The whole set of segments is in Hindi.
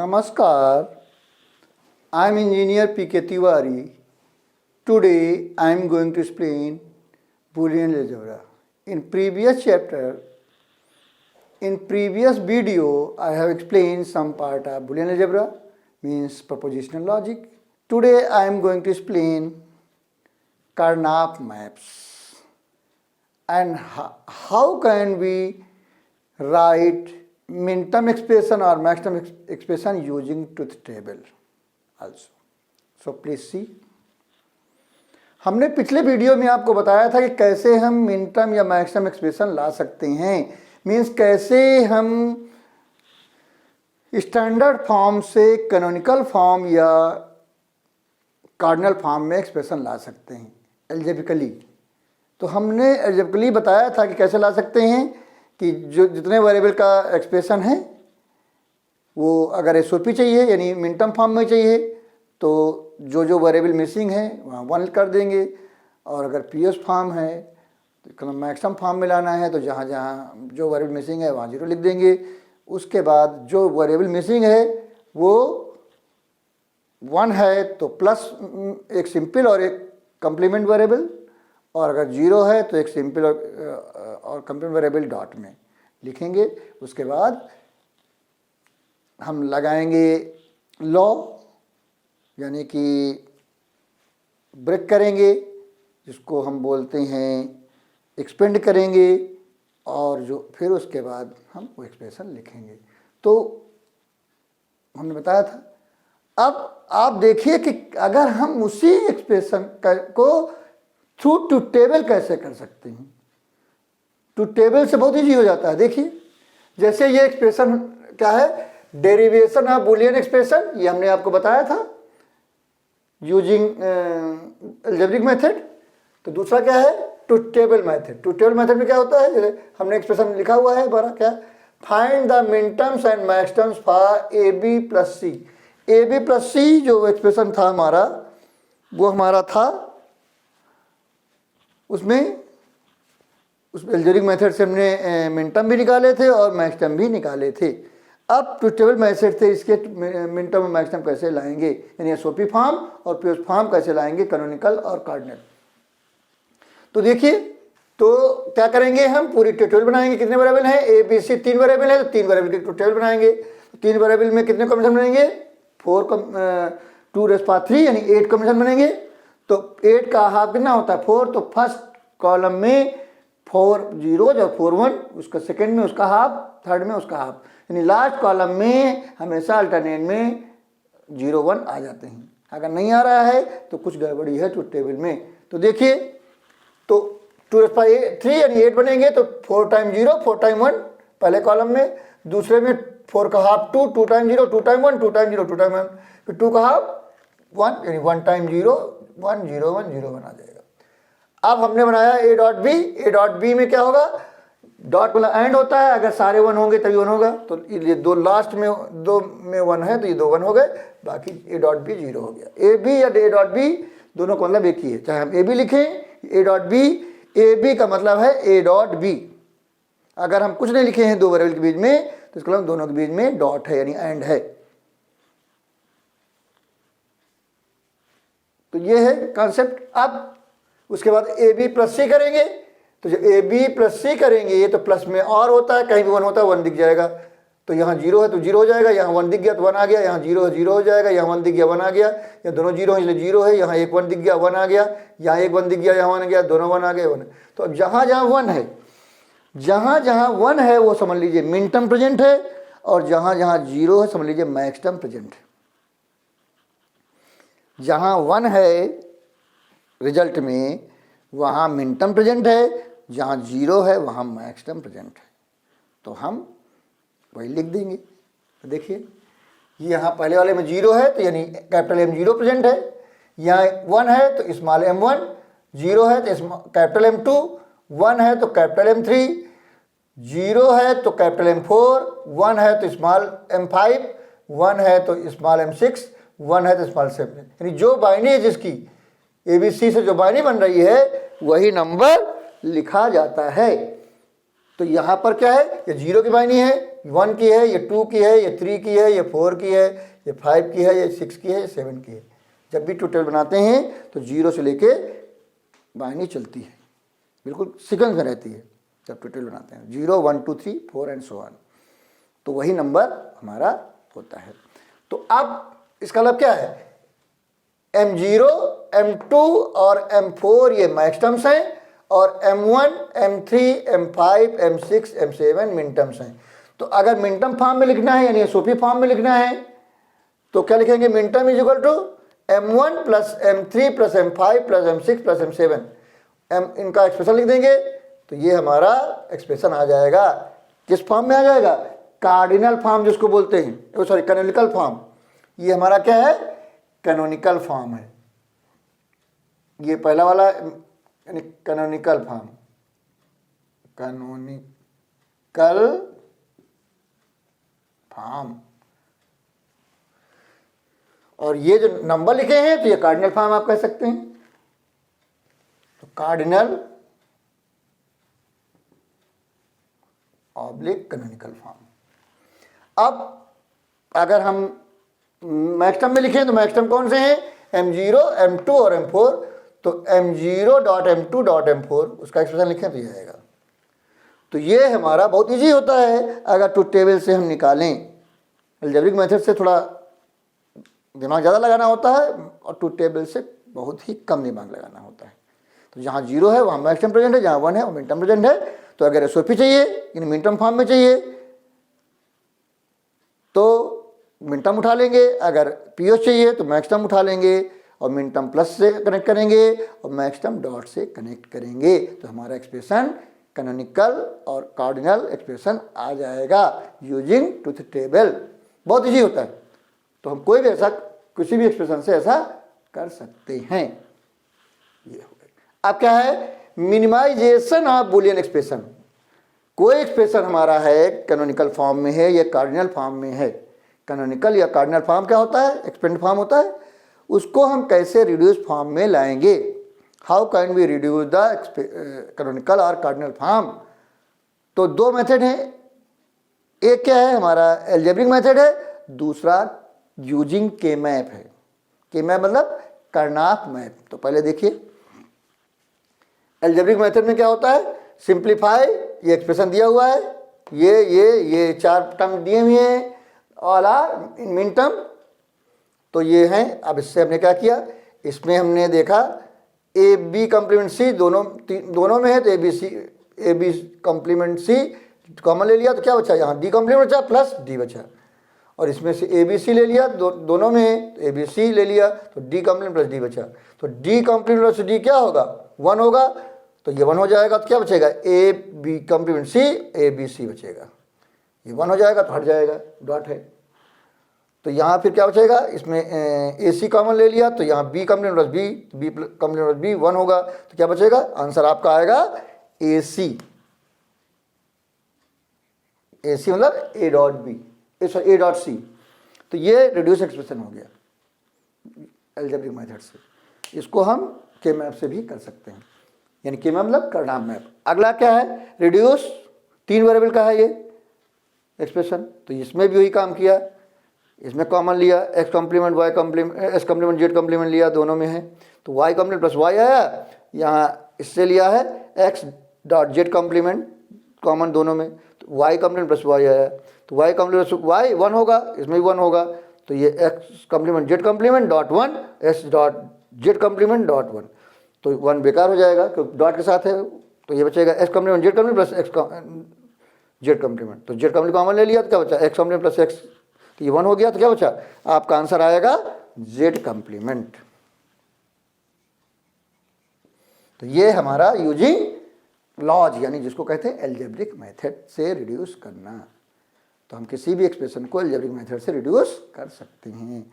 Namaskar, I am Engineer P.K. Tiwari. Today I am going to explain Boolean algebra. In previous video, I have explained some part of Boolean algebra, means propositional logic. Today I am going to explain Karnaugh maps and how can we write min-term expression or maximum expression using truth table also. So please see. हमने पिछले वीडियो में आपको बताया था कि कैसे हम मिन-टर्म या मैक्सिमम एक्सप्रेशन ला सकते हैं, मीन्स कैसे हम स्टैंडर्ड फॉर्म से कैनोनिकल फॉर्म या कार्डिनल फॉर्म में एक्सप्रेशन ला सकते हैं एल्जेब्रिकली। तो हमने एल्जेब्रिकली बताया था कि कैसे ला सकते हैं कि जो जितने वेरिएबल का एक्सप्रेशन है वो अगर एसओपी चाहिए यानी मिन-टर्म फॉर्म में चाहिए तो जो वेरिएबल मिसिंग है वहाँ 1 कर देंगे, और अगर पीएस फॉर्म है तो मैक्सिमम फॉर्म में लाना है तो जहाँ जहाँ जो वेरिएबल मिसिंग है वहाँ 0 लिख देंगे। उसके बाद जो वेरिएबल मिसिंग है वो 1 है तो प्लस एक सिंपल और एक कम्प्लीमेंट वेरिएबल, और अगर 0 है तो एक सिंपल और कम्प्लीमेंट वेरिएबल डॉट में लिखेंगे। उसके बाद हम लगाएंगे लॉ यानी कि ब्रेक करेंगे, जिसको हम बोलते हैं एक्सपेंड करेंगे, और जो फिर उसके बाद हम वो एक्सप्रेशन लिखेंगे। तो हमने बताया था। अब आप देखिए कि अगर हम उसी एक्सप्रेशन को थ्रू टू टेबल कैसे कर सकते हैं। टू टेबल से बहुत ईजी हो जाता है। देखिए जैसे ये एक्सप्रेशन क्या है, डेरिवेशन ऑफ बूलियन एक्सप्रेशन, ये हमने आपको बताया था यूजिंग अलजेब्रिक मेथड। तो दूसरा क्या है, two table method. Two table method में क्या होता है, जैसे हमने एक्सप्रेशन लिखा हुआ है बारह, क्या find the minterms and maximums for A B plus C. A B plus C जो एक्सप्रेशन था हमारा, वो हमारा था उसमें उस अलजेब्रिक मेथड से हमने मिन-टर्म भी निकाले थे और मैक्सिमम भी निकाले थे। अब टू टेबल मेथड से इसके मिन-टर्म और मैक्सिमम कैसे लाएंगे, यानी एसओपी फॉर्म और पीएस फॉर्म कैसे लाएंगे, कैनोनिकल और कार्डिनल। तो देखिए, तो क्या करेंगे, हम पूरी टू टेबल बनाएंगे। कितने वेरिएबल हैं, ए बी सी 3 वेरिएबल है तो 3 वेरिएबल की टू टेबल बनाएंगे। 3 वेरिएबल में कितने कॉम्बिनेशन बनेंगे, 2⁻³ यानी 8 कॉम्बिनेशन बनेंगे। तो 8 का हाफ कितना होता है, 4। तो फर्स्ट कॉलम में 4 0 और 4 1, उसका सेकेंड में उसका हाफ, थर्ड में उसका हाफ, यानी लास्ट कॉलम में हमेशा अल्टरनेट में 0 1 आ जाते हैं। अगर नहीं आ रहा है तो कुछ गड़बड़ी है टू टेबल में। तो देखिए, तो 2⁻³ यानी 8 बनेंगे तो 4 टाइम 0 4 टाइम 1 पहले कॉलम में, दूसरे में 4 का half 2 2 time 0 2 time 1 2 time 0 2 time 1, फिर 2 का हाफ 1 यानी 1 टाइम 0 1 0 1 0 1 आ जाएगा। अब हमने बनाया A dot B. A dot B में क्या होगा, डॉट मतलब एंड होता है, अगर सारे 1 होंगे तभी 1 होगा। तो ये दो लास्ट में 2 में 1 है तो ये 2 1 हो गए, बाकी ए डॉट बी 0 हो गया। ए बी या ए डॉट बी दोनों को मतलब एक ही है, चाहे हम ए बी लिखें A dot B. A B का मतलब है ए डॉट बी। अगर हम कुछ नहीं लिखे हैं दो वेरिएबल के बीच में तो इसका मतलब दोनों के बीच में डॉट है यानी एंड है। तो ये है कॉन्सेप्ट। अब उसके बाद ए बी प्लस सी करेंगे। तो जब ए बी प्लस सी करेंगे ये तो प्लस में और होता है, कहीं भी 1 होता है 1 दिख जाएगा। तो यहाँ 0 है तो 0 हो जाएगा, यहाँ 1 दिख गया तो 1 आ गया, यहाँ 0 है 0 हो जाएगा, यहाँ 1 दिख गया 1 आ गया, यहाँ दोनों 0 है इसलिए 0 है, यहाँ एक 1 दिख गया 1 आ गया, यहाँ एक 1 दिख गया यहाँ 1 आ गया, दोनों 1 आ गए 1। तो अब जहाँ जहाँ 1 है, जहाँ जहाँ 1 है वो समझ लीजिए मिन-टर्म प्रेजेंट है, और जहाँ जहाँ 0 है समझ लीजिए मैक्सिमम प्रेजेंट है। जहाँ 1 है रिजल्ट में वहाँ मिन-टर्म प्रेजेंट है, जहाँ 0 है वहाँ मैक्सिमम प्रेजेंट है। तो हम वही लिख देंगे। तो देखिए यहाँ पहले वाले में 0 है तो यानी कैपिटल M0 प्रेजेंट है, यहाँ 1 है तो स्मॉल m1, 0 है तो कैपिटल M2, 1 है तो कैपिटल M3, 0 है तो कैपिटल M4, 1 है तो स्मॉल m5, 1 है तो स्मॉल m6, 1 है तो स्मॉल 7। यानी जो बाइनरी है जिसकी ABC से जो बाइनरी बन रही है वही नंबर लिखा जाता है। तो यहाँ पर क्या है, ये 0 की बाइनरी है, 1 की है, ये 2 की है, ये 3 की है, ये 4 की है, ये 5 की है, ये 6 की है, ये 7 की है। जब भी ट्रूथ टेबल बनाते हैं तो 0 से लेके बाइनरी चलती है, बिल्कुल सीक्वेंस में रहती है। जब ट्रूथ टेबल बनाते हैं 0 1 2 3 4 एंड सो ऑन, तो वही नंबर हमारा होता है। तो अब इसका मतलब क्या है, M0, M2 और M4 ये मैक्स टर्म्स हैं और M1, M3, M5, M6, M7 मिन टर्म्स हैं। तो अगर मिन टर्म फॉर्म में लिखना है यानी एसओपी फॉर्म में लिखना है तो क्या लिखेंगे, min term is equal to M1 plus M3 plus M5 plus M6 plus M7, इनका एक्सप्रेशन लिख देंगे तो ये हमारा एक्सप्रेशन आ जाएगा। किस फॉर्म में आ जाएगा, कार्डिनल फॉर्म जिसको बोलते हैं, सॉरी कैनोनिकल फॉर्म। ये हमारा क्या है, कैनोनिकल फॉर्म है। ये पहला वाला यानी कैनोनिकल फॉर्म, कैनोनिकल फॉर्म। और ये जो नंबर लिखे हैं तो ये कार्डिनल फॉर्म आप कह सकते हैं। तो कार्डिनल ऑब्लिक कैनोनिकल फॉर्म। अब अगर हम मैक्सटर्म में लिखें तो मैक्सटर्म कौन से हैं, M0, M2 और M4। तो M0.M2.M4 उसका एक्सप्रेशन लिखें तो ये आएगा। तो ये हमारा बहुत इजी होता है अगर ट्रूथ टेबल से हम निकालें। अलजेब्रिक मेथड से थोड़ा दिमाग ज़्यादा लगाना होता है और ट्रूथ टेबल से बहुत ही कम दिमाग लगाना होता है। तो जहाँ 0 है वहाँ मैक्सटर्म प्रेजेंट है, जहाँ 1 है वो मिन टर्म प्रेजेंट है। तो अगर एसओपी चाहिए यानी मिन टर्म फॉर्म में चाहिए तो मिन टर्म उठा लेंगे, अगर पीओ चाहिए तो मैक्स टर्म उठा लेंगे और मिन टर्म प्लस से कनेक्ट करेंगे और मैक्स टर्म डॉट से कनेक्ट करेंगे। तो हमारा एक्सप्रेशन कैनोनिकल और कार्डिनल एक्सप्रेशन आ जाएगा यूजिंग ट्रूथ टेबल। बहुत इजी होता है। तो हम कोई भी ऐसा किसी भी एक्सप्रेशन से ऐसा कर सकते हैं। ये हो गया। अब क्या है, मिनिमाइजेशन ऑफ बुलियन एक्सप्रेशन। कोई एक्सप्रेशन हमारा है कैनोनिकल फॉर्म में है या कार्डिनल फॉर्म में है। कैनोनिकल या कार्डिनल फॉर्म क्या होता है, एक्सपेंड फॉर्म होता है। उसको हम कैसे रिड्यूस फॉर्म में लाएंगे, how can we reduce the canonical और कार्डिनल फॉर्म। तो दो मेथड हैं, एक क्या है हमारा एल्जेब्रिक मेथड है, दूसरा यूजिंग के मैप है। के मैप मतलब कर्नाफ मैप। तो पहले देखिए एल्जेब्रिक मेथड में क्या होता है, सिंप्लीफाई, ये एक्सप्रेशन दिया हुआ है, ये चार टर्म दिए हुए हैं, all are in min term. तो ये हैं। अब इससे हमने क्या किया, इसमें हमने देखा ए बी कॉम्प्लीमेंट सी दोनों में है, तो A B complement C common ले लिया तो क्या बचा, यहाँ डी कॉम्प्लीमेंट बचा प्लस डी बचा। और इसमें से ए बी सी ले लिया, दोनों में है तो ए बी सी ले लिया तो डी कॉम्प्लीमेंट प्लस डी बचा। तो डी कॉम्प्लीमेंट प्लस डी क्या होगा, 1 होगा। तो ये 1 हो जाएगा तो क्या बचेगा, A B complement C A B C बचेगा। ये 1 हो जाएगा तो हट जाएगा, डॉट है। तो यहाँ फिर क्या बचेगा, इसमें ए सी कॉमन ले लिया तो यहाँ B complement plus B complement plus B 1 होगा। तो क्या बचेगा, आंसर आपका आएगा ए सी। ए सी मतलब A dot B, A dot C. तो ये रिड्यूस एक्सप्रेशन हो गया एल्जेब्रिक मेथड से। इसको हम के मैप से भी कर सकते हैं, यानी के मैप मतलब कर्नाफ मैप। अगला क्या है, रिड्यूस, 3 वेरिएबल का है ये एक्सप्रेशन। तो इसमें भी वही काम किया, इसमें कॉमन लिया, X complement Y complement S complement Z complement लिया, दोनों में है। तो वाई कॉम्प्लीमेंट प्लस वाई आया, यहाँ इससे लिया है X dot Z complement common दोनों में, तो वाई कॉम्प्लीमेंट प्लस वाई आया। तो वाई कॉम्प्लीमेंट प्लस वाई 1 होगा, इसमें भी 1 होगा। तो ये X complement Z complement dot 1 S dot Z complement dot 1। तो 1 बेकार हो जाएगा क्योंकि डॉट के साथ है। तो ये बचेगा X complement Z complement plus X Z complement. तो जेड कॉम्प्लीमेंट कॉमन ले लिया तो क्या बचा, एक्स कॉम्प्लीमेंट प्लस एक्स। तो ये 1 हो गया तो क्या बचा, आपका आंसर आएगा जेड कॉम्प्लीमेंट। तो ये हमारा यूजिंग लॉज यानी जिसको कहते हैं एल्जेब्रिक मेथड से रिड्यूस करना। तो हम किसी भी एक्सप्रेशन को एल्जेब्रिक मेथड से रिड्यूस कर सकते हैं।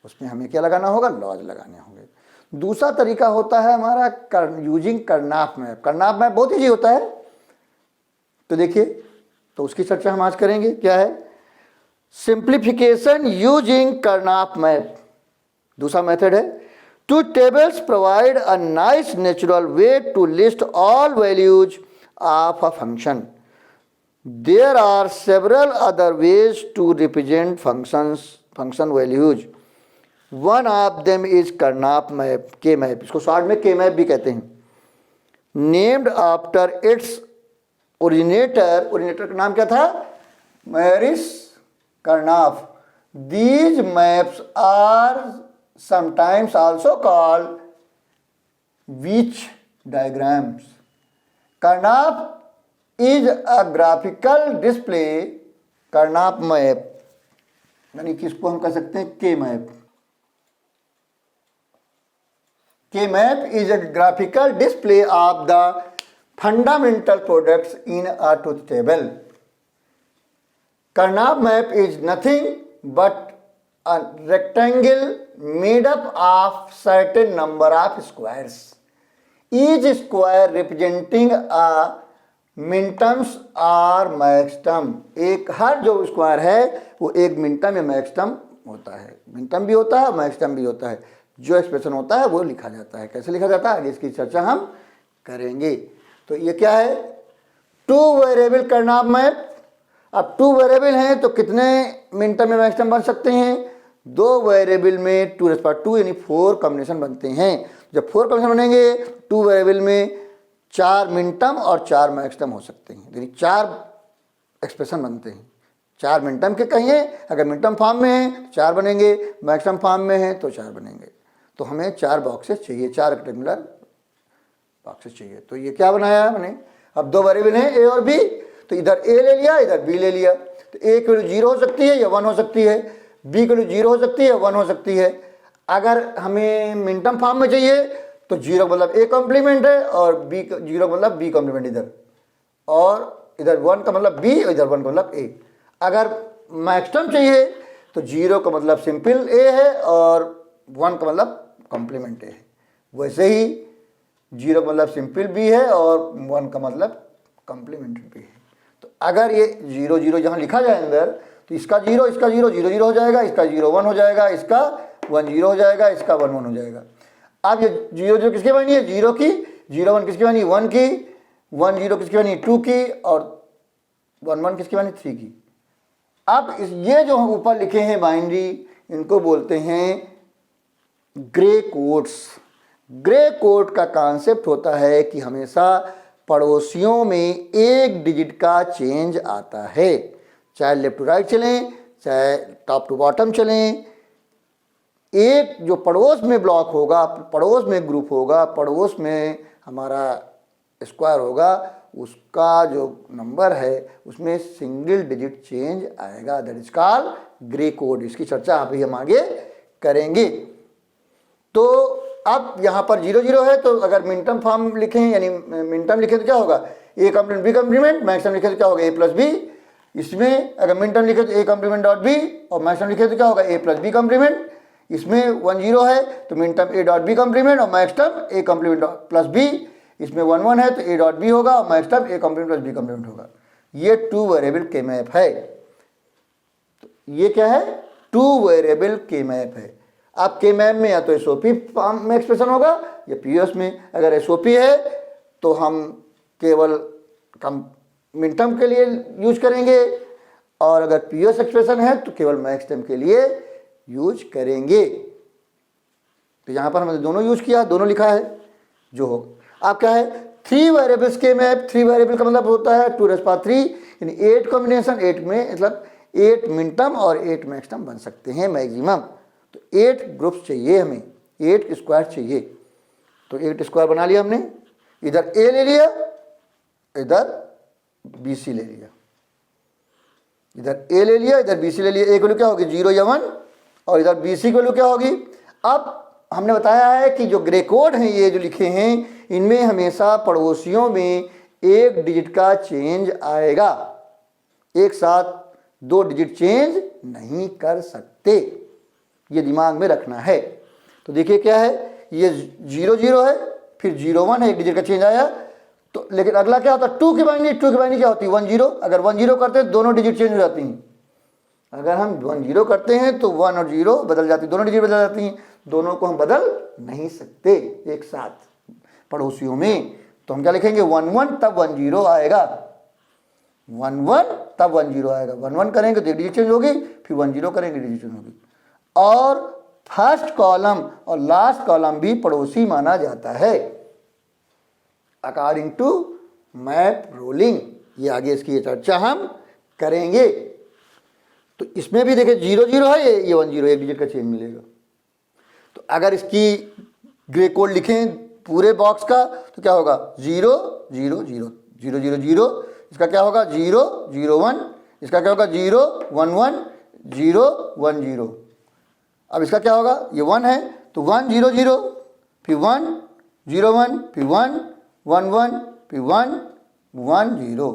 उसमें हमें क्या लगाना होगा, लॉज लगाने होंगे। दूसरा तरीका होता है हमारा यूजिंग कर्नाफ मैप। कर्नाफ मैप बहुत ईजी होता है। तो देखिए, तो उसकी चर्चा हम आज करेंगे। क्या है, सिंप्लीफिकेशन यूजिंग कर्नाफ मैप। दूसरा मेथड है, two tables provide a nice natural way to list all values of a function. There are several other ways to represent function values, one of them is Karnaugh map, K map, इसको शॉर्ट में के मैप भी कहते हैं, named after its originator, originator का नाम क्या था, Maurice Karnaugh. These maps are sometimes also called Veitch diagrams. करनाफ is a graphical display, Karnaugh map यानी किसको हम कह सकते हैं, K map. K map is a graphical display of the fundamental products in a truth table. Karnaugh map is nothing but a rectangle made up of certain number of squares, each square representing a minterms or maxterm। एक हर जो स्क्वायर है वो एक मिनटम या मैक्सटम होता है, मिनटम भी होता है मैक्सटम भी होता है। जो एक्सप्रेशन होता है वो लिखा जाता है, कैसे लिखा जाता है इसकी चर्चा हम करेंगे। तो ये क्या है, टू वेरिएबल करनाफ मैप। अब टू वेरिएबल हैं तो कितने मिनटम में मैक्सिमम बन सकते हैं, दो वेरिएबल में 2 यानी 4 कॉम्बिनेशन बनते हैं। जब 4 कॉम्बिनेशन बनेंगे टू वेरिएबल में 4 मिनटम और 4 मैक्सिमम हो सकते हैं, यानी 4 एक्सप्रेशन बनते हैं। 4 मिनटम के कहिए, अगर मिनटम फॉर्म में है तो 4 बनेंगे, मैक्सिमम फॉर्म में है तो 4 बनेंगे। तो हमें 4 बॉक्सेस चाहिए, 4 रेक्टेंगुलर बॉक्सेस चाहिए। तो ये क्या बनाया मैंने, अब दो वेरिएबल हैं ए और बी, तो इधर ए ले लिया इधर बी ले लिया। तो ए की वैल्यू 0 हो सकती है या 1 हो सकती है, बी की वैल्यू 0 हो सकती है 1 हो सकती है। अगर हमें मिनटम फॉर्म में चाहिए तो 0 का मतलब ए कॉम्प्लीमेंट है और बी 0 का मतलब बी कॉम्प्लीमेंट इधर, और इधर 1 का मतलब बी और इधर 1 का मतलब ए। अगर मैक्सिमम चाहिए तो 0 का मतलब सिंपल ए है और 1 का मतलब कॉम्प्लीमेंट ए है। वैसे ही 0 का मतलब सिंपल बी है और 1 का मतलब कॉम्प्लीमेंट बी है। तो अगर ये 0 0 जहाँ लिखा जाए अंदर तो इसका 0 0 0 0 हो जाएगा, इसका 0 1 हो जाएगा, इसका 1 0 हो जाएगा, इसका 1 1 हो जाएगा। अब ये 0 0 किसकी बनी है, 0 की, 0 1 किसकी बनी, 1 की, 1 0 किसकी बनी, 2 की, और 1 1 किसकी बनी, 3 की। अब ये जो हम ऊपर लिखे हैं बाइनरी, इनको बोलते हैं ग्रे कोड्स। ग्रे कोड का कॉन्सेप्ट होता है कि हमेशा पड़ोसियों में एक डिजिट का चेंज आता है, चाहे लेफ्ट टू राइट चलें चाहे टॉप टू बॉटम चलें। एक जो पड़ोस में ब्लॉक होगा, पड़ोस में ग्रुप होगा, पड़ोस में हमारा स्क्वायर होगा, उसका जो नंबर है उसमें सिंगल डिजिट चेंज आएगा, that is called grey code. इसकी चर्चा अभी हम आगे करेंगे। तो अब यहाँ पर 0 0 है, तो अगर मिनटम फॉर्म लिखें यानी मिनटम लिखें तो क्या होगा, A complement B complement, maximum लिखे तो क्या होगा ए प्लस बी। इसमें अगर मिनटम लिखे तो ए कॉम्प्लीमेंट डॉट बी और मैक्सिमम लिखे तो क्या होगा ए प्लस बी कॉम्प्लीमेंट। इसमें 1 0 है तो minterm A dot B complement और maximum A complement plus B. इसमें 1 1 है तो ए डॉट बी होगा और maximum A complement plus B complement होगा। ये 2 वेरिएबल के मैप है। तो ये क्या है, 2 वेरिएबल के मैप है। आप के मैप में या तो एसओपी फॉर्म में एक्सप्रेशन होगा या पीओएस में। अगर एसओपी है तो हम केवल मिनटम के लिए यूज करेंगे, और अगर पीओएस एक्सप्रेशन है तो केवल मैक्सिमम के लिए यूज करेंगे। तो यहाँ पर हमने दोनों यूज किया, दोनों लिखा है जो हो। आप क्या है, 3 वेरिएबल्स के मैप। 3 वेरिएबल का मतलब होता है 2⁻³ यानी 8 कॉम्बिनेशन। 8 में मतलब 8 मिनटम और 8 मैक्सिमम बन सकते हैं मैक्सिमम। तो 8 ग्रुप्स चाहिए हमें, 8 स्क्वायर चाहिए। तो 8 स्क्वायर बना लिया हमने, इधर ए ले लिया इधर बी सी ले लिया, इधर ए ले लिया इधर बी सी ले लिया। ए की वैल्यू क्या होगी 0 या 1 और इधर बी सी की वैल्यू क्या होगी। अब हमने बताया है कि जो ग्रे कोड हैं ये जो लिखे हैं इनमें हमेशा पड़ोसियों में एक डिजिट का चेंज आएगा, एक साथ 2 डिजिट चेंज नहीं कर सकते, ये दिमाग में रखना है। तो देखिए क्या है, ये 0 0 है फिर 0 1 है, एक डिजिट का चेंज आया। तो लेकिन अगला क्या होता है 2 की बाइनरी। 2 की बाइनरी क्या होती है 1 0। अगर 1 0 करते हैं दोनों डिजिट चेंज हो जाती हैं। अगर हम 1 0 करते हैं तो 1 और 0 बदल जाती, दोनों डिजिट बदल जाती हैं। दोनों को हम बदल नहीं सकते एक साथ पड़ोसियों में। तो हम क्या लिखेंगे 1 1 तब 1 0 आएगा। 1 1 तब 1 0 आएगा। 1 1 करेंगे तो डिजिट चेंज होगी, फिर 1 0 करेंगे डिजिट चेंज होगी। और फर्स्ट कॉलम और लास्ट कॉलम भी पड़ोसी माना जाता है अकॉर्डिंग टू मैप रूलिंग। ये आगे इसकी चर्चा हम करेंगे। तो इसमें भी देखिए 0 0 है, ये 1 0, एक डिजिट का चेंज मिलेगा। तो अगर इसकी ग्रे कोड लिखें पूरे बॉक्स का तो क्या होगा 0 0 0 0 0 0, इसका क्या होगा 0 0 1, इसका क्या होगा 0 1 1 0 1 0। अब इसका क्या होगा, ये 1 है तो 1 0 0, फिर 1 0 1, फिर 1 1 1, फिर 1 1 0।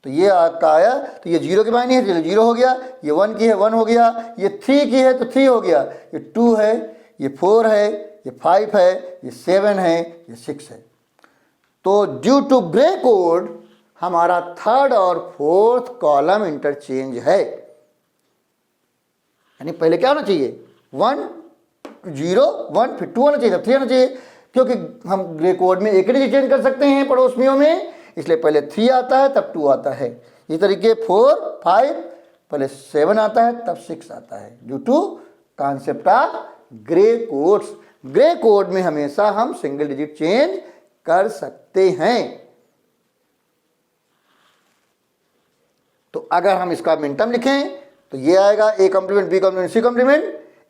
तो ये आपका आया, तो ये 0 के मायने है, चलो 0 हो गया, ये 1 की है 1 हो गया, ये 3 की है तो 3 हो गया, ये 2 है, ये 4 है, ये 5 है, ये 7 है, ये 6 है। तो ड्यू टू ग्रे कोड हमारा थर्ड और फोर्थ कॉलम इंटरचेंज है। यानी पहले क्या होना चाहिए 1 0 1, फिर 2 होना चाहिए, 3 होना चाहिए, क्योंकि हम ग्रे कोड में एक ही डिजिट चेंज कर सकते हैं पड़ोसियों में, इसलिए पहले 3 आता है तब 2 आता है। इस तरीके 4 5 पहले 7 आता है तब 6 आता है, due to concept of gray codes. Gray code में हमेशा हम सिंगल डिजिट चेंज कर सकते हैं। तो अगर हम इसका मिनटर्म लिखें तो ये आएगा a complement b complement c complement,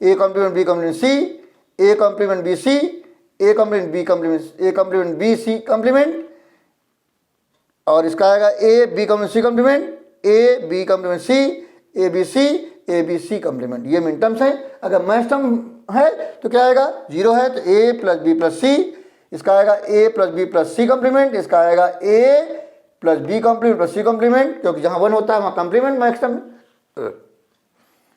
a complement b complement c, a complement b c, a complement b complement a complement b c complement, और इसका आएगा a b complement c complement, a b complement c, a b c, a b c complement. ये मिनटर्म्स हैं। अगर मैक्सटर्म है तो क्या आएगा 0 है तो a plus b plus c, इसका आएगा a plus b plus c complement, इसका आएगा a plus b complement plus c complement, क्योंकि जहां 1 होता है वहां कॉम्प्लीमेंट मैक्सटर्म।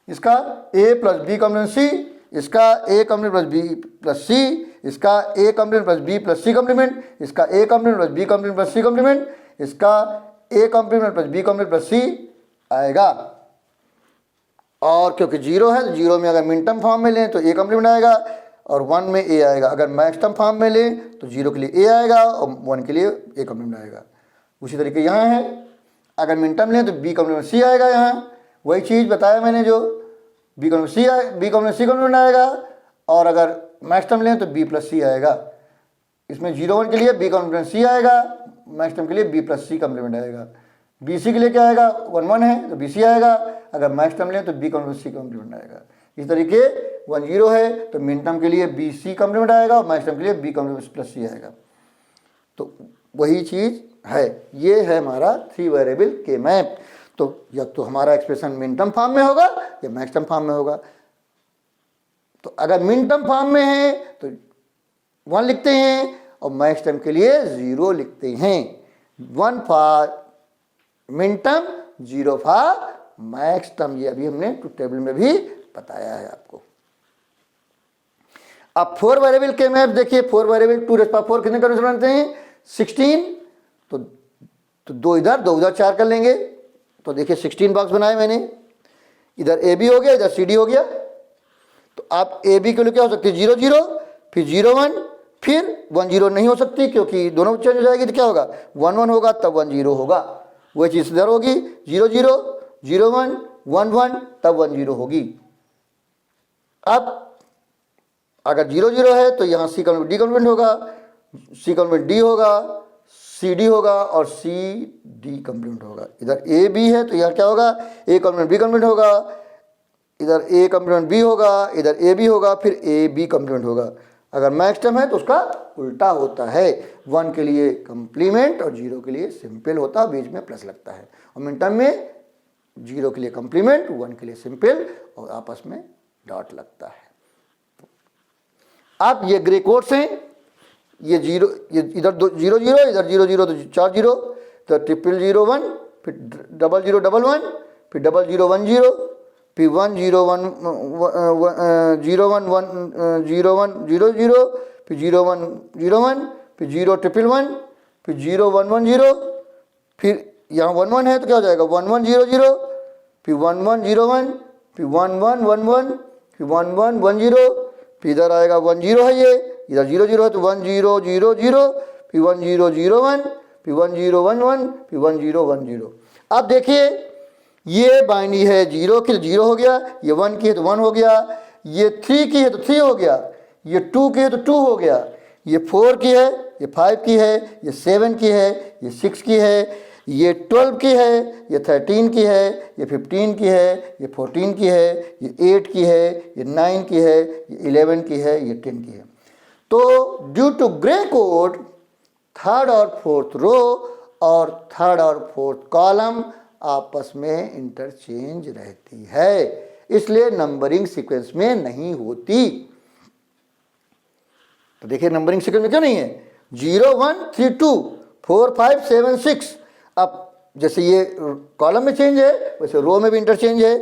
इसका a plus b complement c, इसका a complement plus b plus c, इसका a complement plus b plus c complement, इसका a complement plus b complement plus c complement, इसका a complement plus b complement plus c आएगा। और क्योंकि 0 है तो 0 में अगर मिनटर्म फॉर्म में लें तो a कॉम्प्लीमेंट आएगा और 1 में a आएगा। अगर मैक्सटर्म फॉर्म में लें तो 0 के लिए a आएगा और 1 के लिए a कॉम्प्लीमेंट आएगा। उसी तरीके यहाँ है, अगर मिनटर्म लें तो b कॉम्प्लीमेंट c आएगा। यहाँ वही चीज़ बताया मैंने, जो b कॉम्प्लीमेंट c कॉम्प्लीमेंट आएगा, और अगर मैक्सटर्म लें तो b प्लस c आएगा। इसमें 0 1 के लिए b कॉम्प्लीमेंट c आएगा, मैक्सटर्म के लिए b प्लस c कॉम्प्लीमेंट आएगा। BC के लिए क्या आएगा 1 1 है तो BC आएगा, अगर मैक्सटर्म लें तो b कॉम्प्लीमेंट c कॉम्प्लीमेंट आएगा। इस तरीके 1 0 है तो मिनटर्म के लिए BC कॉम्प्लीमेंट आएगा और मैक्सटर्म के लिए b कॉम्प्लीमेंट प्लस c आएगा। तो वही चीज़ है, ये है हमारा 3 वेरिएबल के मैप। तो या तो हमारा एक्सप्रेशन मिनटर्म फॉर्म में होगा या मैक्सटर्म फॉर्म में होगा। तो अगर मिनटर्म फॉर्म में है तो 1 लिखते हैं और मैक्सटर्म के लिए 0 लिखते हैं। 1 फॉर मिनटर्म 0 फॉर मैक्सटर्म, ये अभी हमने टेबल में भी बताया है आपको। अब 4 वेरिएबल के मैप देखिए, 4 वेरिएबल 2 रेज़ पावर 4 कितने करने से बनते हैं 16। तो 2 इधर 2 उधर 4 कर लेंगे। तो देखिए 16 बॉक्स बनाए मैंने, इधर ए बी हो गया, इधर सी डी हो गया। तो आप ए बी के लिए क्या हो सकती है 0 0, फिर 0 1, फिर 1 0 नहीं हो सकती क्योंकि दोनों चेंज हो जाएगी। तो क्या होगा 1 1 होगा तब 1 0 होगा। वही चीज़ इधर होगी 0 0 0 1 1 1 तब 1 0 होगी। अब अगर 0 0 है तो यहाँ सी कॉम्प्लीमेंट डी कॉम्प्लीमेंट होगा, सी कॉम्प्लीमेंट डी होगा, सी डी होगा और सी डी कॉम्प्लीमेंट होगा। इधर ए बी है तो यहाँ क्या होगा ए कॉम्प्लीमेंट बी कॉम्प्लीमेंट होगा, इधर ए कॉम्प्लीमेंट बी होगा, इधर ए बी होगा, फिर ए बी कॉम्प्लीमेंट होगा। अगर मैक्सटर्म है तो उसका उल्टा होता है, 1 के लिए कॉम्प्लीमेंट और 0 के लिए सिंपल होता है, बीच में प्लस लगता है। और मिनटर्म में 0 के लिए कॉम्प्लीमेंट 1 के लिए सिंपल और आपस में डॉट लगता है। अब ये ग्रे कोड्स हैं, ये 0, ये इधर 0 0, इधर 0 0 तो 4 0, तो 0 0 1, फिर 0 0 1 1, फिर 0 0 1 0, फिर 1 0 1 0 1 1 0 1 0 0, फिर 0 1 0 1, फिर 0 1 1 1, फिर 0 1 1 0, फिर यहाँ 1 1 है तो क्या हो जाएगा 1 1 0 0, फिर 1 1 0 1, फिर 1 1 1 1, फिर 1 1 1 0, फिर इधर आएगा 1 0 है, ये इधर 0 0 है तो 1 0 0 0, फिर 1 0 0 1, फिर 1 0 1 1, फिर 1 0 1 0। अब देखिए ये बाइनरी है 0 की तो 0 हो गया, ये 1 की है तो 1 हो गया, ये 3 की है तो 3 हो गया, ये 2 की है तो 2 हो गया, ये 4 की है, ये 5 की है, ये 7 की है, ये 6 की है, ये 12 की है, ये 13 की है, ये 15 की है, ये 14 की है, ये 8 की है, ये 9 की है, ये 11 की है, ये 10 की है। तो due to gray code third और फोर्थ रो और थर्ड और फोर्थ कॉलम आपस में इंटरचेंज रहती है, इसलिए नंबरिंग सीक्वेंस में नहीं होती। तो देखिए नंबरिंग सीक्वेंस में क्यों नहीं है, 0 1 3 2 4 5 7 6। अब जैसे ये कॉलम में चेंज है वैसे रो में भी इंटरचेंज है।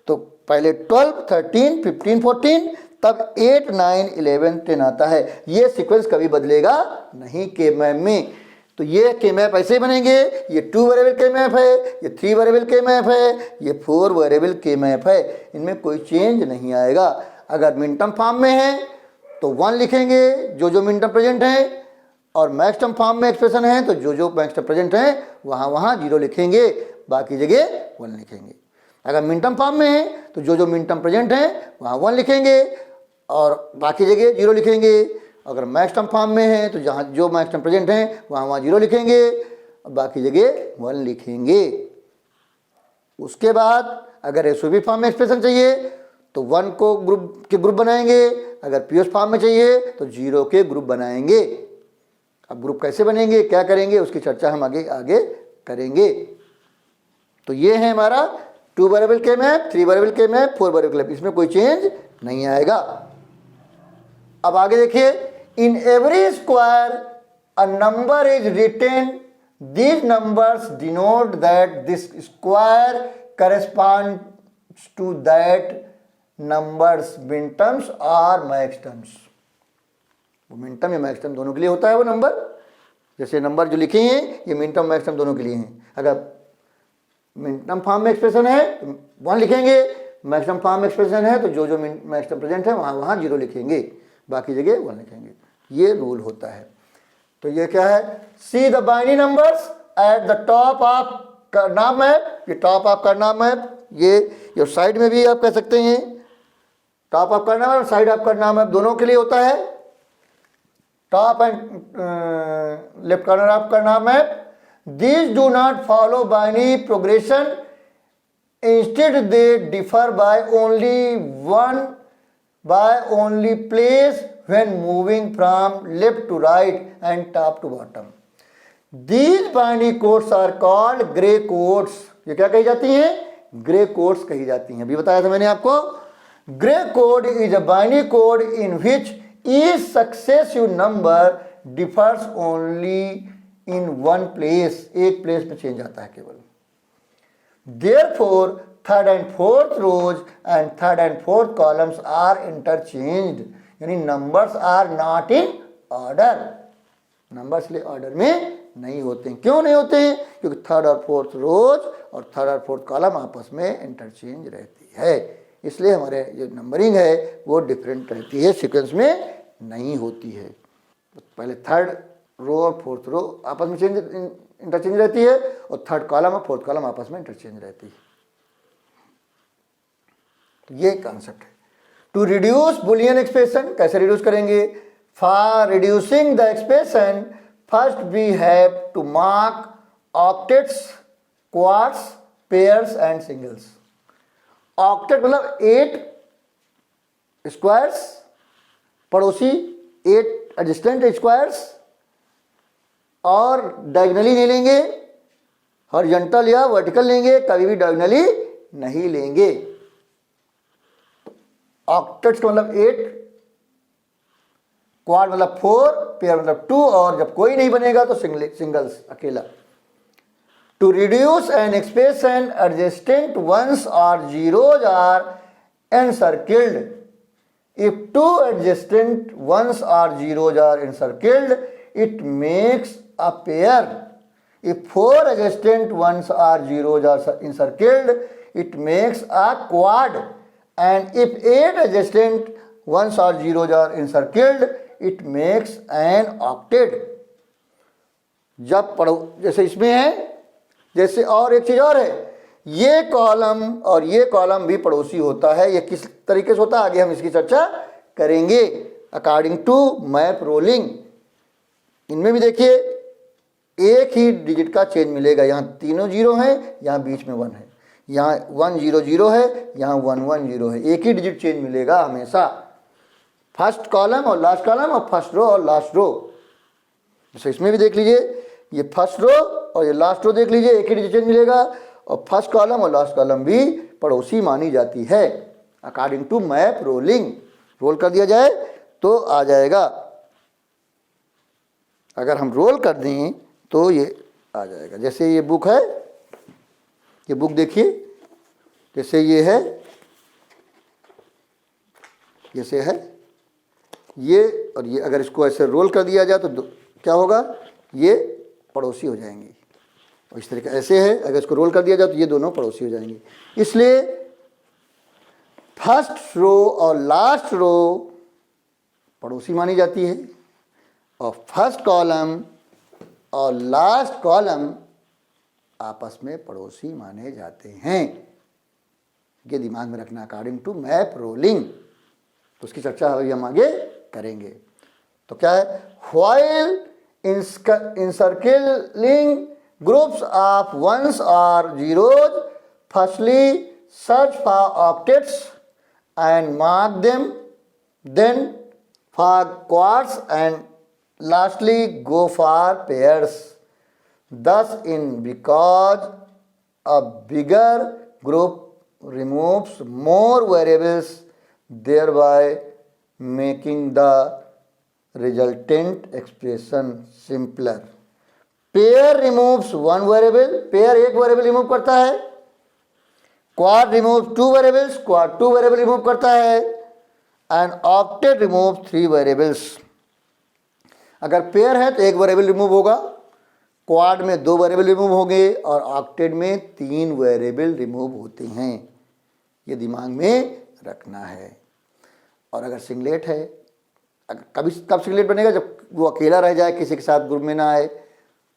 तो पहले 12 13 15 14 तब 8 9 11 10 आता है। ये सीक्वेंस कभी बदलेगा नहीं के मैप में। तो ये के मैप ऐसे बनेंगे, ये 2 वेरिएबल के मैप है, ये 3 वेरिएबल के मैप है, ये 4 वेरिएबल के मैप है, इनमें कोई चेंज नहीं आएगा। अगर मिनटर्म फॉर्म में है तो 1 लिखेंगे जो मिनटर्म प्रेजेंट है, और मैक्सटर्म फॉर्म में एक्सप्रेशन है तो जो मैक्सटर्म प्रेजेंट है वहाँ 0 लिखेंगे, बाकी जगह 1 लिखेंगे। अगर मिनटर्म फॉर्म में है तो जो मिनटर्म प्रेजेंट है वहाँ 1 लिखेंगे और बाकी जगह 0 लिखेंगे। अगर मैक्सटर्म फॉर्म में है तो जहाँ जो मैक्सटर्म प्रेजेंट हैं वहाँ 0 लिखेंगे और बाकी जगह 1 लिखेंगे। उसके बाद अगर एसओवी फॉर्म में एक्सप्रेशन चाहिए तो 1 को ग्रुप बनाएंगे, अगर पीएस फॉर्म में चाहिए तो 0 के ग्रुप बनाएंगे। अब ग्रुप कैसे बनेंगे, क्या करेंगे, उसकी चर्चा हम आगे करेंगे। तो ये है हमारा 2 वेरिएबल के मैप, 3 वेरिएबल के मैप, 4 वेरिएबल के मैप, इसमें कोई चेंज नहीं आएगा। अब आगे देखिए, in every square a number is written, these numbers denote that this square corresponds to that numbers minterms और मैक्सटर्म्स। वो मिनटर्म या मैक्सटर्म दोनों के लिए होता है वो नंबर। जैसे नंबर जो लिखे हैं ये मिनटर्म मैक्सटर्म दोनों के लिए हैं। अगर मिनटर्म फॉर्म में एक्सप्रेशन है तो 1 लिखेंगे, मैक्सटर्म फॉर्म में एक्सप्रेशन है तो जो मैक्सटर्म प्रेजेंट है वहाँ 0 लिखेंगे, बाकी जगह 1 लिखेंगे। ये रूल होता है। तो ये क्या है, see the binary numbers at the top of Karnaugh map. ये टॉप ऑफ कर्नाम मैप, ये साइड में भी आप कह सकते हैं, top of Karnaugh map, side of Karnaugh map दोनों के लिए होता है। Top and left corner of Karnaugh map, these do not follow binary progression, instead they differ by only place when moving from left to right and top to bottom. These binary codes are called gray codes. ये क्या कही जाती हैं, ग्रे कोड्स कही जाती हैं। अभी बताया था मैंने आपको, grey code is a binary code in which each successive number differs only in one place, एक प्लेस में चेंज आता है केवल। Therefore, third and fourth rows and third and fourth columns are interchanged, यानी numbers are not in order, numbers ले ऑर्डर में नहीं होते हैं। क्यों नहीं होते हैं, क्योंकि थर्ड और फोर्थ रोज और थर्ड और फोर्थ कॉलम आपस में इंटरचेंज रहती है, इसलिए हमारे जो नंबरिंग है वो डिफरेंट रहती है, सीक्वेंस में नहीं होती है। पहले थर्ड रो और फोर्थ रो आपस में इंटरचेंज रहती है और थर्ड कॉलम और फोर्थ कॉलम आपस में इंटरचेंज रहती है। तो ये कॉन्सेप्ट है। टू रिड्यूस बुलियन एक्सप्रेशन, कैसे रिड्यूस करेंगे, for reducing the expression first we have to mark octets, quads, pairs and singles. Octet मतलब 8 स्क्वायर्स पड़ोसी, 8 एडजेसेंट स्क्वायर्स, और डायगोनली नहीं लेंगे, हॉरिजॉन्टल या वर्टिकल लेंगे, कभी भी डायगोनली नहीं लेंगे। ऑक्टेट्स का मतलब 8, क्वाड मतलब 4, पेयर मतलब 2, और जब कोई नहीं बनेगा तो सिंगल्स अकेला। To reduce an expression adjacent ones और zeros are encircled. If 2 adjacent ones or zeros are encircled, it makes a pair. If 4 adjacent ones or zeros are encircled, it makes a quad. And if 8 adjacent ones or zeros are encircled, it makes an octet. जब जैसे इसमें है जैसे और एक चीज़ और है, ये कॉलम और ये कॉलम भी पड़ोसी होता है। ये किस तरीके से होता है आगे हम इसकी चर्चा करेंगे। अकॉर्डिंग टू मैप रोलिंग, इनमें भी देखिए एक ही डिजिट का चेंज मिलेगा। यहाँ तीनों जीरो हैं, यहाँ बीच में 1 है, यहाँ 1 0 0 है, यहाँ 1 1 0 है। एक ही डिजिट चेंज मिलेगा हमेशा, फर्स्ट कॉलम और लास्ट कॉलम और फर्स्ट रो और लास्ट रो। जैसे इसमें भी देख लीजिए, ये फर्स्ट रो और ये लास्ट रो देख लीजिए, एक ही डिजिट चेंज मिलेगा और फर्स्ट कॉलम और लास्ट कॉलम भी पड़ोसी मानी जाती है according to map rolling. Roll कर दिया जाए तो आ जाएगा, अगर हम रोल कर दें तो ये आ जाएगा। जैसे ये बुक है, ये बुक देखिए, जैसे ये है, जैसे है ये और ये, अगर इसको ऐसे रोल कर दिया जाए तो क्या होगा, ये पड़ोसी हो जाएंगी। और इस तरीके ऐसे है, अगर इसको रोल कर दिया जाए तो ये दोनों पड़ोसी हो जाएंगे। इसलिए फर्स्ट रो और लास्ट रो पड़ोसी मानी जाती है और फर्स्ट कॉलम और लास्ट कॉलम आपस में पड़ोसी माने जाते हैं। ये दिमाग में रखना अकॉर्डिंग टू मैप रोलिंग। तो उसकी चर्चा अभी हम आगे करेंगे। तो क्या है, while encircling groups of ones or zeros, firstly search for octets and mark them, then for quads and lastly go for pairs. Thus in because a bigger group removes more variables, thereby making the resultant expression simpler. Pair removes one variable, pair एक वेरिएबल रिमूव करता है। Quad removes 2 variables, quad 2 variable remove करता है। And octet removes 3 variables. अगर पेयर है तो एक वेरिएबल रिमूव होगा, क्वाड में 2 वेरिएबल रिमूव होंगे और ऑक्टेट में 3 वेरिएबल रिमूव होते हैं। ये दिमाग में रखना है। और अगर सिंगलेट है, कब सिंगलेट बनेगा, जब वो अकेला रह जाए, किसी के साथ ग्रुप में ना आए,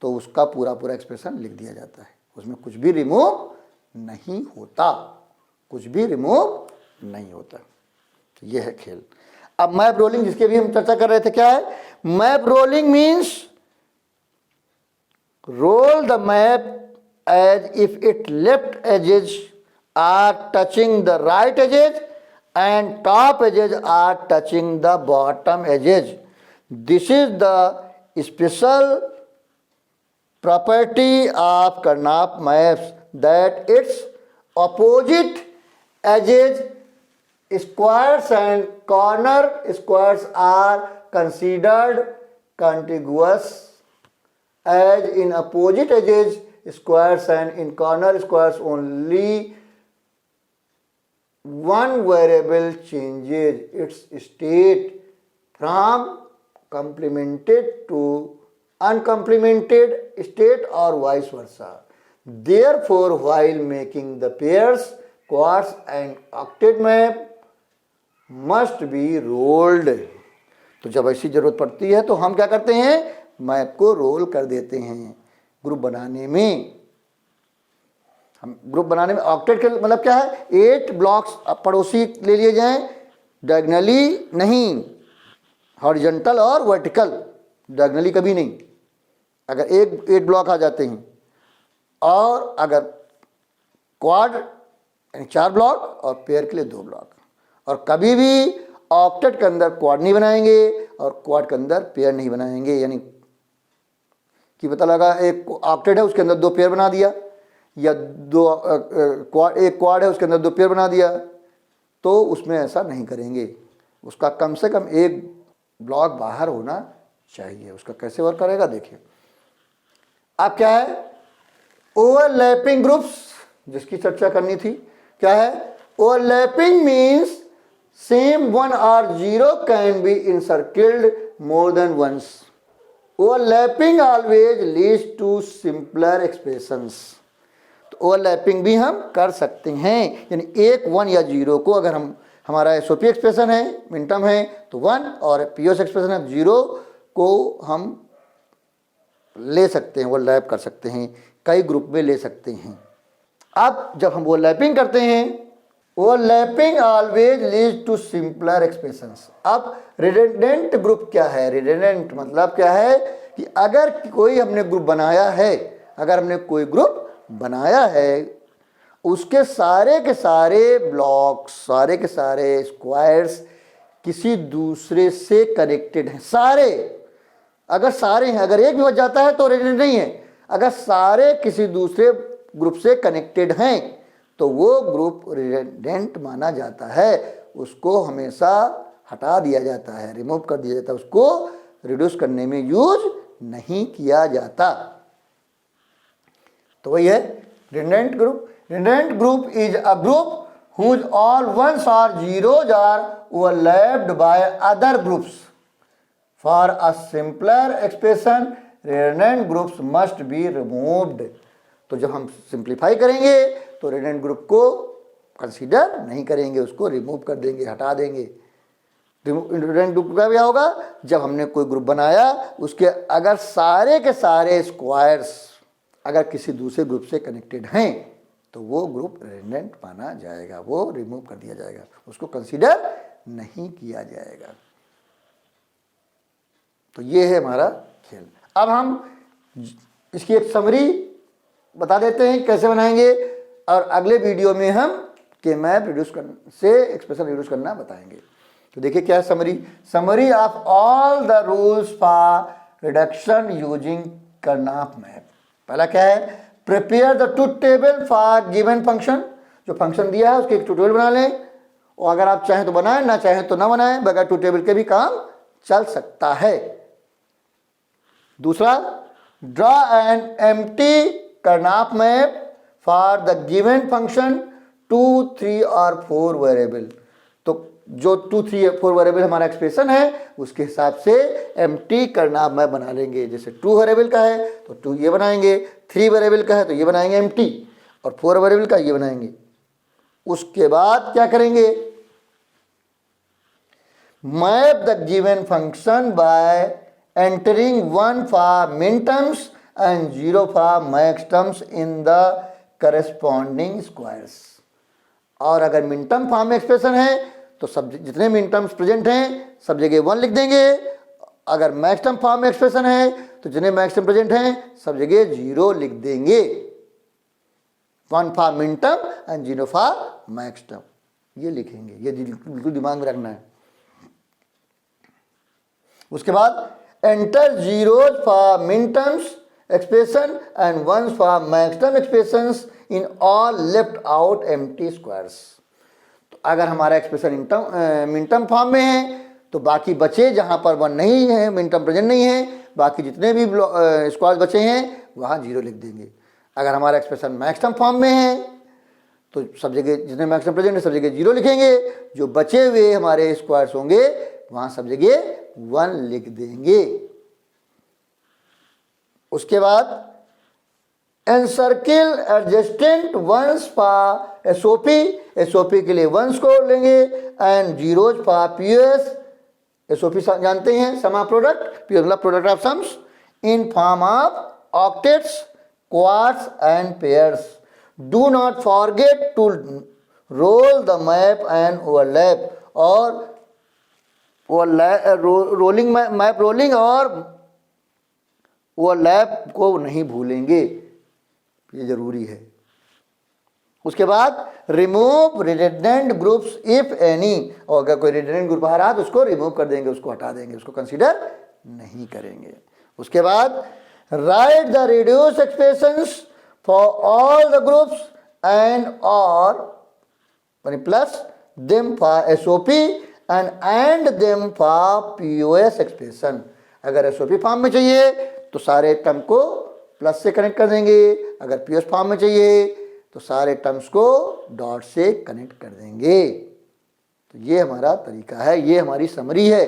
तो उसका पूरा पूरा एक्सप्रेशन लिख दिया जाता है। उसमें कुछ भी रिमूव नहीं होता, कुछ भी रिमूव नहीं होता। तो ये है खेल। अब मैप रोलिंग, जिसके भी हम चर्चा कर रहे थे, क्या है map rolling? Means roll the map as if it left edges are touching the right edges and top edges are touching the bottom edges. This is the special property of Carnap maps, that its opposite edges, squares and corner squares are considered contiguous, as in opposite edges squares and in corner squares only one variable changes its state from complemented to uncomplemented state or vice versa. Therefore, while making the pairs, quads and octet map must be rolled. तो जब ऐसी जरूरत पड़ती है तो हम क्या करते हैं, मैप को रोल कर देते हैं। ग्रुप बनाने में, हम ग्रुप बनाने में ऑक्टेट के मतलब क्या है, 8 ब्लॉक्स पड़ोसी ले लिए जाएं, डायगनली नहीं, हॉरिजॉन्टल और वर्टिकल, डायगनली कभी नहीं। अगर 8 ब्लॉक आ जाते हैं, और अगर क्वाड यानी 4 ब्लॉक और पेयर के लिए 2 ब्लॉक, और कभी भी ऑक्टेट के अंदर क्वाड नहीं बनाएंगे और क्वाड के अंदर पेयर नहीं बनाएंगे। यानी कि पता लगा एक ऑक्टेट है, उसके अंदर 2 पेयर बना दिया, या एक क्वाड है उसके अंदर 2 पेयर बना दिया, तो उसमें ऐसा नहीं करेंगे। उसका कम से कम एक ब्लॉक बाहर होना चाहिए। उसका कैसे वर्क करेगा देखिए। अब क्या है, ओवरलैपिंग ग्रुप्स, जिसकी चर्चा करनी थी। क्या है overlapping? Means same 1 or 0 can be encircled more than once. Overlapping always leads to simpler expressions. Overlapping भी हम कर सकते हैं, यानी एक 1 या 0 को, अगर हम हमारा एसओपी एक्सप्रेशन है, मिनटर्म है, तो 1, और पीओएस एक्सप्रेशन है 0 को हम ले सकते हैं, ओवरलैप कर सकते हैं। कई ग्रुप में ले सकते हैं। अब जब हम ओवरलैपिंग करते हैं, overlapping always leads to simpler expressions. अब रिडंडेंट ग्रुप क्या है? रिडंडेंट मतलब क्या है कि अगर कोई हमने ग्रुप बनाया है, अगर हमने कोई ग्रुप बनाया है, उसके सारे के सारे ब्लॉक्स, सारे के सारे स्क्वायर्स किसी दूसरे से कनेक्टेड हैं। सारे, अगर सारे हैं, अगर एक भी बच जाता है तो रिडंडेंट नहीं है। अगर सारे किसी दूसरे ग्रुप से कनेक्टेड हैं तो वो ग्रुप रिडंडेंट माना जाता है। उसको हमेशा हटा दिया जाता है, रिमूव कर दिया जाता है, उसको रिड्यूस करने में यूज नहीं किया जाता। तो वही है redundant group. Redundant group is a group whose all ones or zeros are overlapped by other groups. For a simpler expression, redundant groups must be removed. तो जब हम सिंप्लीफाई करेंगे तो रिडंडेंट ग्रुप को कंसीडर नहीं करेंगे, उसको रिमूव कर देंगे, हटा देंगे। रिडंडेंट ग्रुप का क्या होगा? जब हमने कोई ग्रुप बनाया, उसके अगर सारे के सारे स्क्वायर्स अगर किसी दूसरे ग्रुप से कनेक्टेड हैं तो वो ग्रुप रिडंडेंट माना जाएगा, वो रिमूव कर दिया जाएगा, उसको कंसीडर नहीं किया जाएगा। तो ये है हमारा खेल। अब हम इसकी एक समरी बता देते हैं कैसे बनाएंगे, और अगले वीडियो में हम के मैप रिड्यूस से एक्सप्रेशन रिड्यूस करना बताएंगे। तो देखिए क्या summary. Summary of all the rules for reduction using Karnaugh map. पहला क्या है? Prepare the truth table for given function. जो फंक्शन दिया है उसके एक ट्रूथ टेबल बना लें, और अगर आप चाहें तो बनाएं, ना चाहें तो ना बनाएं, बगैर ट्रूथ टेबल के भी काम चल सकता है। दूसरा, draw an empty Karnaugh map for the given function 2, 3 और 4 वेरिएबल। तो जो 2, 3 या 4 वेरिएबल हमारा एक्सप्रेशन है उसके हिसाब से एम्प्टी कर्नाफ मैप बना लेंगे। जैसे 2 वेरिएबल का है तो 2 ये बनाएंगे, 3 वेरिएबल का है तो ये बनाएंगे एम्प्टी, और 4 वेरिएबल का ये बनाएंगे। उसके बाद क्या करेंगे? Map the given function by entering 1 for min terms and 0 for max terms in the corresponding squares. और अगर मिन टर्म फॉर्म में एक्सप्रेशन है तो सब जितने मिन टर्म्स प्रेजेंट हैं सब जगह 1 लिख देंगे। अगर मैक्स टर्म फॉर्म में एक्सप्रेशन है तो जितने मैक्स टर्म प्रेजेंट हैं सब जगह 0 लिख देंगे। 1 for min term and 0 for max term, ये लिखेंगे, ये बिल्कुल दिमाग में रखना है। उसके बाद enter zeros for min terms expression and 1 for max term expressions in all left out empty squares. तो अगर हमारा एक्सप्रेशन मिन टर्म फॉर्म में है तो बाकी बचे जहां पर 1 नहीं है, मिन टर्म प्रेजेंट नहीं है, बाकी जितने भी स्क्वायर्स बचे हैं वहां 0 लिख देंगे। अगर हमारा एक्सप्रेशन मैक्स टर्म फॉर्म में है तो सब जगह जितने मैक्स टर्म प्रेजेंट है सब जगह 0 लिखेंगे, जो बचे हुए हमारे स्क्वायर्स होंगे वहां सब जगह 1 लिख देंगे। उसके बाद encircle adjacent ones for SOP, SOP के लिए वंस को लेंगे, and zeros for POS. SOP जानते हैं, समा प्रोडक्ट, पीओएस मतलब product of sums in form of octets, quads and pairs. Do not forget to roll the map and overlap, और रोलिंग मैप रोलिंग और ओवरलैप को नहीं भूलेंगे, ये जरूरी है। उसके बाद remove redundant groups if any, और अगर कोई रिडंडेंट ग्रुप आ रहा तो उसको रिमूव कर देंगे, उसको हटा देंगे, उसको कंसीडर नहीं करेंगे। उसके बाद write the reduce expressions for all the groups and or plus them for SOP and them for POS expression. अगर एसओपी फॉर्म में चाहिए तो सारे टर्म को प्लस से कनेक्ट कर देंगे, अगर पीओएस फॉर्म में चाहिए तो सारे टर्म्स को डॉट से कनेक्ट कर देंगे। तो ये हमारा तरीका है, ये हमारी समरी है।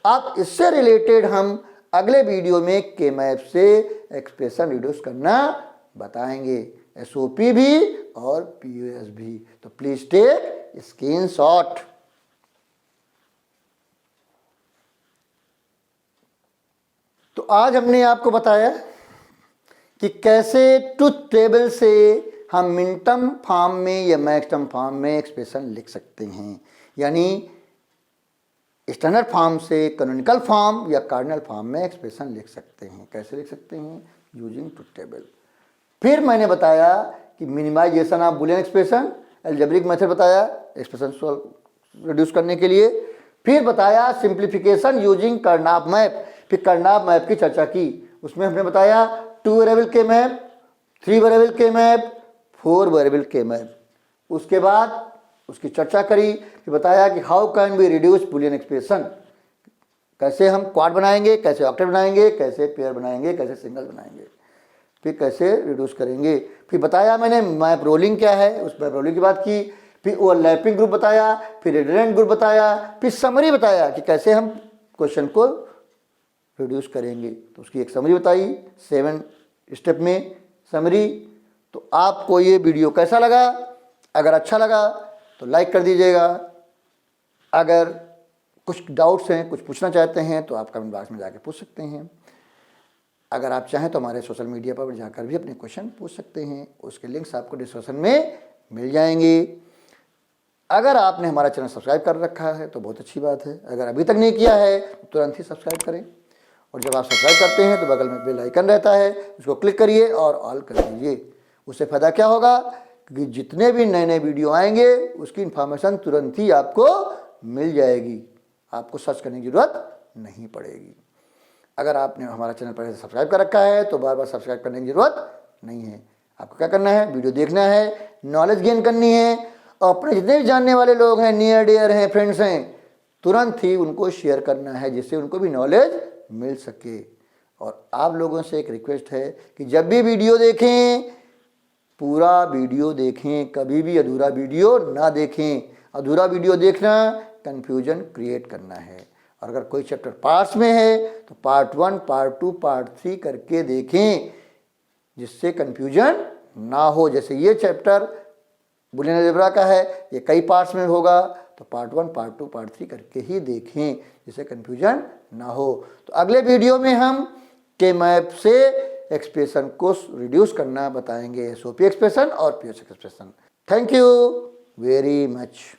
अब इससे रिलेटेड हम अगले वीडियो में के मैप से एक्सप्रेशन रिड्यूस करना बताएंगे, एसओपी भी और पीओएस भी। तो प्लीज टेक स्क्रीनशॉट। तो आज हमने आपको बताया कि कैसे ट्रुथ टेबल से हम मिनटर्म फॉर्म में या मैक्सटर्म फॉर्म में एक्सप्रेशन लिख सकते हैं, यानी स्टैंडर्ड फॉर्म से कैनोनिकल फॉर्म या कार्डिनल फॉर्म में एक्सप्रेशन लिख सकते हैं। कैसे लिख सकते हैं? Using truth table. फिर मैंने बताया कि minimization of Boolean expression, algebraic method बताया एक्सप्रेशन रिड्यूस करने के लिए। फिर बताया सिंप्लीफिकेशन यूजिंग कर्नाफ मैप। फिर कर्नाफ मैप की चर्चा की, उसमें हमने बताया 2 वेरिएबल के मैप, 3 वेरिएबल के मैप, 4 वेरिएबल के मैप। उसके बाद उसकी चर्चा करी, फिर बताया कि how can be reduce Boolean expression, कैसे हम क्वाड बनाएंगे, कैसे ऑक्टेट बनाएंगे, कैसे पेयर बनाएंगे, कैसे सिंगल बनाएंगे, फिर कैसे रिड्यूस करेंगे। फिर बताया मैंने मैप रोलिंग क्या है, उस मैप रोलिंग की बात की। फिर ओवरलैपिंग ग्रुप बताया, फिर रिडंडेंट ग्रुप बताया, फिर समरी बताया कि कैसे हम क्वेश्चन को रिड्यूस करेंगे, तो उसकी एक समरी बताई 7 स्टेप में समरी। तो आपको ये वीडियो कैसा लगा? अगर अच्छा लगा तो लाइक कर दीजिएगा। अगर कुछ डाउट्स हैं, कुछ पूछना चाहते हैं तो आप कमेंट बॉक्स में जाके पूछ सकते हैं। अगर आप चाहें तो हमारे सोशल मीडिया पर जाकर भी अपने क्वेश्चन पूछ सकते हैं, उसके लिंक्स आपको डिस्क्रिप्शन में मिल जाएंगे। अगर आपने हमारा चैनल सब्सक्राइब कर रखा है तो बहुत अच्छी बात है, अगर अभी तक नहीं किया है तो तुरंत ही सब्सक्राइब करें। और जब आप सब्सक्राइब करते हैं तो बगल में बेल आइकन रहता है, उसको क्लिक करिए और ऑल कर दीजिए। उससे फ़ायदा क्या होगा कि जितने भी नए नए वीडियो आएंगे उसकी इन्फॉर्मेशन तुरंत ही आपको मिल जाएगी, आपको सर्च करने की ज़रूरत नहीं पड़ेगी। अगर आपने हमारा चैनल पहले से सब्सक्राइब कर रखा है तो बार बार सब्सक्राइब करने की ज़रूरत नहीं है। आपको क्या करना है? वीडियो देखना है, नॉलेज गेन करनी है, और अपने जितने भी जानने वाले लोग हैं, नियर डियर हैं, फ्रेंड्स हैं, तुरंत ही उनको शेयर करना है जिससे उनको भी नॉलेज मिल सके। और आप लोगों से एक रिक्वेस्ट है कि जब भी वीडियो देखें पूरा वीडियो देखें, कभी भी अधूरा वीडियो ना देखें। अधूरा वीडियो देखना कन्फ्यूजन क्रिएट करना है। और अगर कोई चैप्टर पार्ट्स में है तो पार्ट 1, पार्ट 2, पार्ट 3 करके देखें जिससे कन्फ्यूजन ना हो। जैसे ये चैप्टर बुलियन अलजेब्रा का है, ये कई पार्ट्स में होगा, तो पार्ट 1, पार्ट 2, पार्ट 3 करके ही देखें जिससे कन्फ्यूजन ना हो। तो अगले वीडियो में हम के मैप से एक्सप्रेशन को रिड्यूस करना बताएंगे, एसओपी एक्सप्रेशन और PS expression. Thank you very much.